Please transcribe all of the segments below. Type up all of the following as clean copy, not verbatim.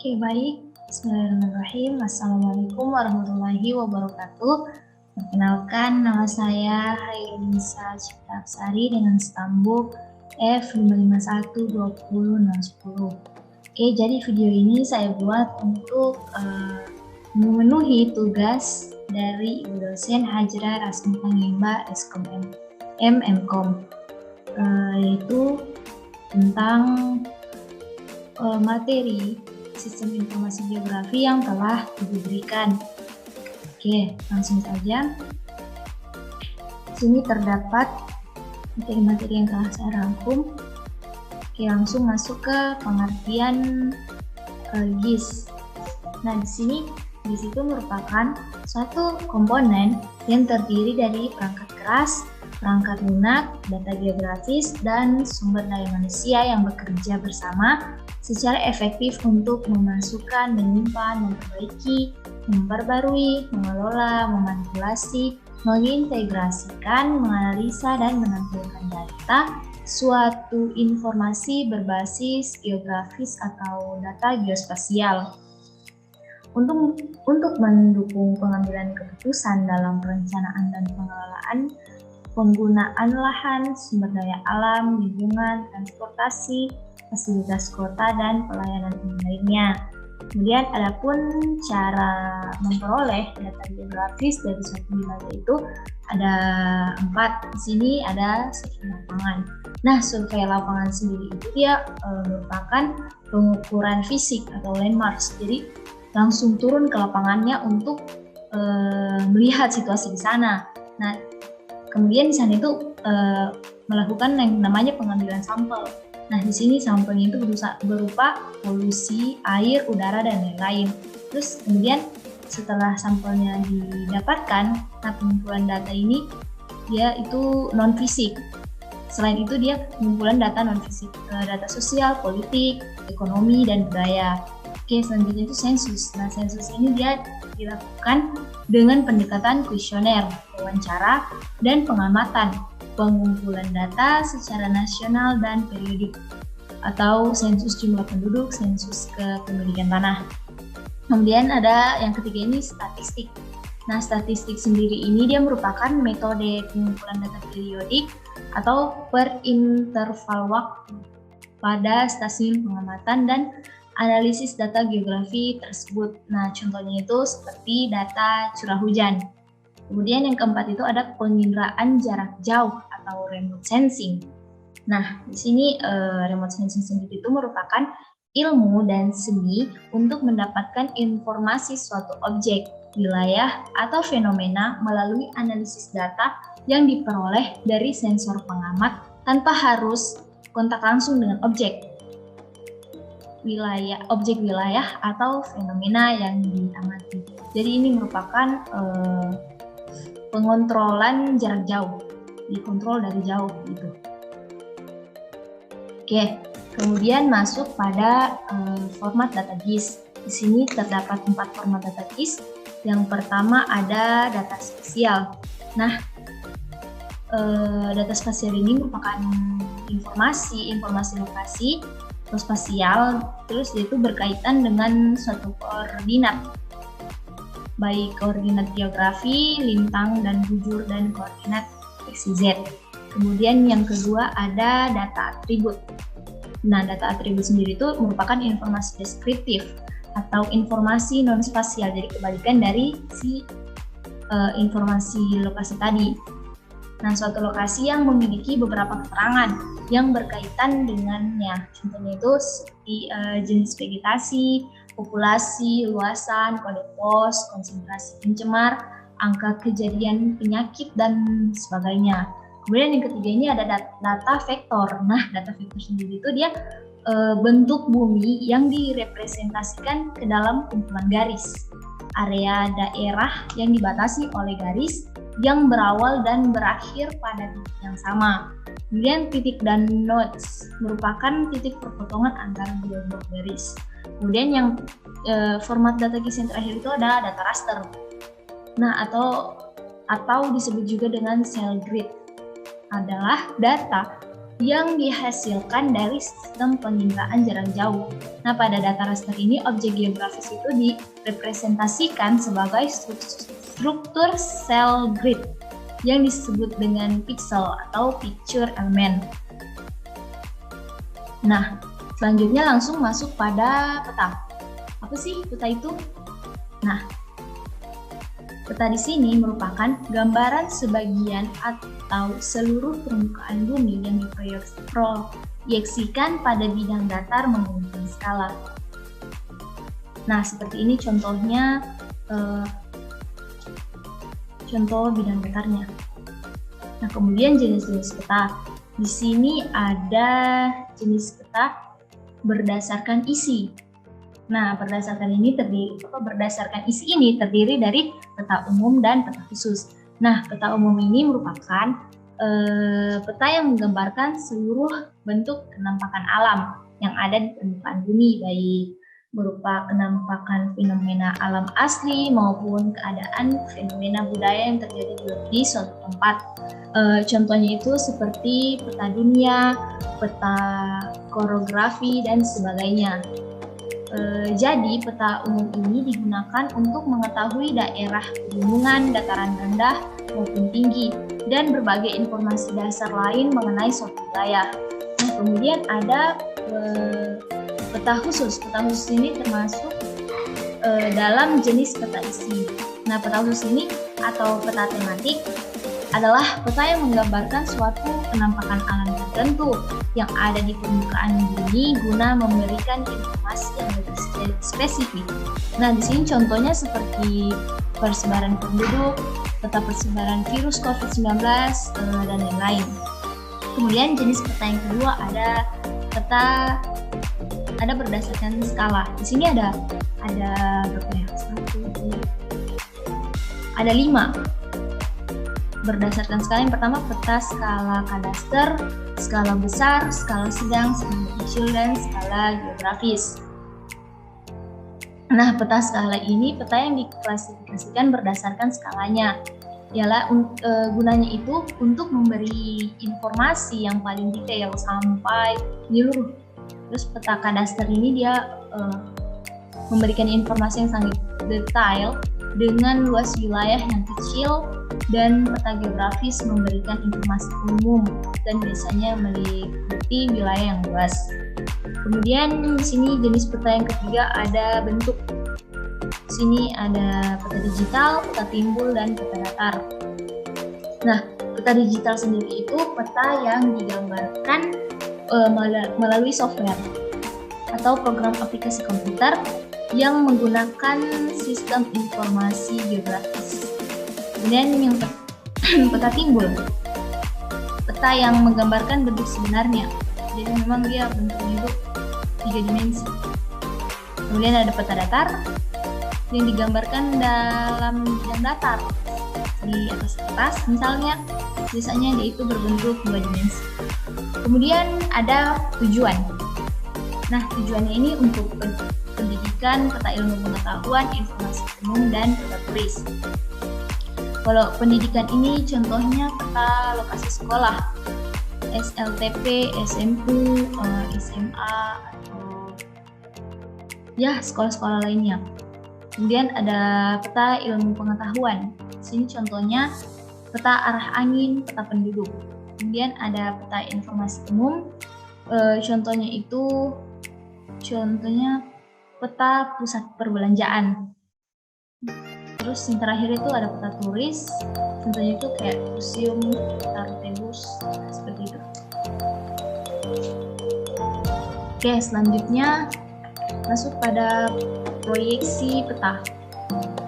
Oke, baik. Bismillahirrahmanirrahim. Assalamualaikum warahmatullahi wabarakatuh. Perkenalkan, nama saya Hairunisa Ciptaksari dengan stambuk F551206010. Oke, jadi video ini saya buat untuk memenuhi tugas dari Ibu dosen Hajra Rasmi Pangimba Eskom MMkom, yaitu tentang materi sistem informasi geografi yang telah diberikan. Oke, langsung saja. Di sini terdapat materi-materi yang telah saya rangkum. Oke, langsung masuk ke pengertian GIS. Nah, di situ merupakan suatu komponen yang terdiri dari perangkat keras, perangkat lunak, data geografis, dan sumber daya manusia yang bekerja bersama secara efektif untuk memasukkan, menyimpan, memperbaiki, memperbarui, mengelola, memanipulasi, mengintegrasikan, menganalisa, dan menampilkan data suatu informasi berbasis geografis atau data geospasial. Untuk mendukung pengambilan keputusan dalam perencanaan dan pengelolaan penggunaan lahan, sumber daya alam, lingkungan, transportasi, fasilitas kota, dan pelayanan lainnya. Kemudian adapun cara memperoleh data geografis dari suatu wilayah itu ada 4. Di sini ada survei lapangan. Nah, survei lapangan sendiri itu dia merupakan pengukuran fisik atau landmarks. Jadi langsung turun ke lapangannya untuk melihat situasi di sana. Nah, kemudian di sana itu melakukan yang namanya pengambilan sampel. Nah, di sini sampelnya itu berupa polusi, air, udara, dan lain-lain. Terus kemudian setelah sampelnya didapatkan, nah pengumpulan data ini dia itu non fisik. Selain itu dia pengumpulan data non fisik, data sosial, politik, ekonomi, dan budaya. Oke, selanjutnya itu sensus. Nah, sensus ini dia dilakukan dengan pendekatan kuesioner, wawancara, dan pengamatan, pengumpulan data secara nasional dan periodik, atau sensus jumlah penduduk, sensus kepemilikan tanah. Kemudian ada yang ketiga ini statistik. Nah, statistik sendiri ini dia merupakan metode pengumpulan data periodik atau per interval waktu pada stasiun pengamatan dan analisis data geografi tersebut. Nah, contohnya itu seperti data curah hujan. Kemudian yang keempat itu ada penginderaan jarak jauh atau remote sensing. Nah, di sini remote sensing sendiri itu merupakan ilmu dan seni untuk mendapatkan informasi suatu objek, wilayah, atau fenomena melalui analisis data yang diperoleh dari sensor pengamat tanpa harus kontak langsung dengan objek wilayah atau fenomena yang diamati. Jadi ini merupakan pengontrolan jarak jauh, dikontrol dari jauh gitu. Oke, kemudian masuk pada format data GIS. Di sini terdapat 4 format data GIS. Yang pertama ada data spasial. Nah, data spasial ini merupakan informasi lokasi atau spasial, terus itu berkaitan dengan suatu koordinat, baik koordinat geografi, lintang, dan bujur, dan koordinat x, y, z. Kemudian yang kedua ada data atribut. Nah, data atribut sendiri itu merupakan informasi deskriptif atau informasi non-spasial, jadi kebalikan dari informasi lokasi tadi. Nah, suatu lokasi yang memiliki beberapa keterangan yang berkaitan dengannya. Contohnya itu seperti jenis vegetasi, populasi, luasan, kode pos, konsentrasi pencemar, angka kejadian penyakit, dan sebagainya. Kemudian yang ketiga ini ada data vektor. Nah, data vektor sendiri itu dia bentuk bumi yang direpresentasikan ke dalam kumpulan garis. Area daerah yang dibatasi oleh garis yang berawal dan berakhir pada titik yang sama. Kemudian titik dan nodes merupakan titik perpotongan antara dua buah garis. Kemudian yang format data GIS yang terakhir itu ada data raster. Nah, atau disebut juga dengan cell grid, adalah data yang dihasilkan dari sistem penginderaan jarak jauh. Nah, pada data raster ini, objek geografis itu direpresentasikan sebagai struktur cell grid yang disebut dengan pixel atau picture element. Nah, selanjutnya langsung masuk pada peta. Apa sih peta itu? Nah, peta di sini merupakan gambaran sebagian atau seluruh permukaan bumi yang diproyeksikan pada bidang datar menggunakan skala. Nah, seperti ini contohnya, contoh bidang datarnya. Nah, kemudian jenis-jenis peta. Di sini ada jenis peta berdasarkan isi. Nah, berdasarkan isi ini terdiri dari peta umum dan peta khusus. Nah, peta umum ini merupakan peta yang menggambarkan seluruh bentuk kenampakan alam yang ada di permukaan bumi, baik berupa kenampakan fenomena alam asli maupun keadaan fenomena budaya yang terjadi di suatu tempat. Contohnya itu seperti peta dunia, peta korografi, dan sebagainya. Jadi peta umum ini digunakan untuk mengetahui daerah pegunungan, dataran rendah maupun tinggi, dan berbagai informasi dasar lain mengenai suatu wilayah. Nah, kemudian ada peta khusus. Peta khusus ini termasuk dalam jenis peta isi. Nah, peta khusus ini atau peta tematik adalah peta yang menggambarkan suatu penampakan alam tertentu yang ada di permukaan bumi guna memberikan informasi yang lebih spesifik. Nah, di sini contohnya seperti persebaran penduduk, peta persebaran virus COVID-19, dan lain-lain. Kemudian jenis peta yang kedua ada peta berdasarkan skala. Di sini ada berapa ya? Ada 5. Berdasarkan skala, yang pertama peta skala kadaster, skala besar, skala sedang, skala kecil, dan skala geografis. Nah, peta skala ini peta yang diklasifikasikan berdasarkan skalanya. Ialah gunanya itu untuk memberi informasi yang paling detail sampai menyeluruh. Terus peta kadaster ini dia memberikan informasi yang sangat detail dengan luas wilayah yang kecil, dan peta geografis memberikan informasi umum dan biasanya meliputi wilayah yang luas. Kemudian di sini jenis peta yang ketiga ada bentuk. Di sini ada peta digital, peta timbul, dan peta datar. Nah, peta digital sendiri itu peta yang digambarkan melalui software atau program aplikasi komputer yang menggunakan sistem informasi geografis. Kemudian yang peta timbul, peta yang menggambarkan bentuk sebenarnya. Jadi memang dia bentuknya itu 3 dimensi. Kemudian ada peta datar yang digambarkan dalam bidang datar. Di atas kertas misalnya, biasanya dia itu berbentuk 2 dimensi. Kemudian ada tujuan. Nah, tujuannya ini untuk pendidikan, peta ilmu pengetahuan, informasi umum, dan peta turis. Kalau pendidikan ini contohnya peta lokasi sekolah, SLTP, SMU, SMA, atau ya sekolah-sekolah lainnya. Kemudian ada peta ilmu pengetahuan. Di sini contohnya peta arah angin, peta penduduk. Kemudian ada peta informasi umum. Contohnya peta pusat perbelanjaan. Terus yang terakhir itu ada peta turis, contohnya itu kayak museum, artebus, seperti itu. Oke, selanjutnya masuk pada proyeksi peta.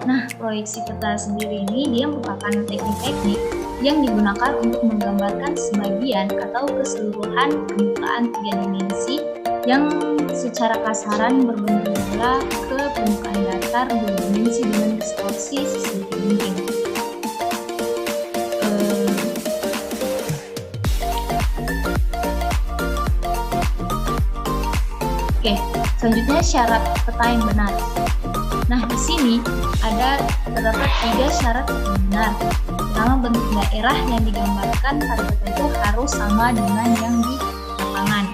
Nah, proyeksi peta sendiri ini dia merupakan teknik-teknik yang digunakan untuk menggambarkan sebagian atau keseluruhan permukaan 3 dimensi yang secara kasaran berbentuk bola ke permukaan datar 2 dimensi dengan distorsi sesedikit mungkin. Oke, selanjutnya syarat peta yang benar. Nah, di sini terdapat 3 syarat yang benar. pertama, bentuk daerah yang digambarkan pada peta itu harus sama dengan yang di lapangan.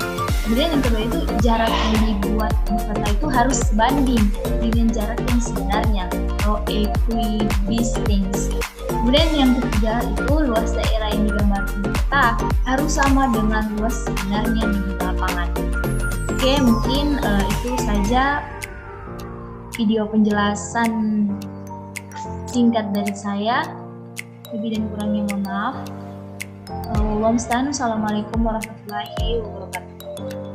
Kemudian yang kedua itu jarak yang dibuat di peta itu harus sebanding dengan jarak yang sebenarnya atau equidistant. Kemudian yang ketiga itu luas daerah yang digambarkan di peta harus sama dengan luas sebenarnya di lapangan. Oke, mungkin itu saja video penjelasan singkat dari saya. Lebih dan kurangnya mohon maaf. Assalamualaikum warahmatullahi wabarakatuh.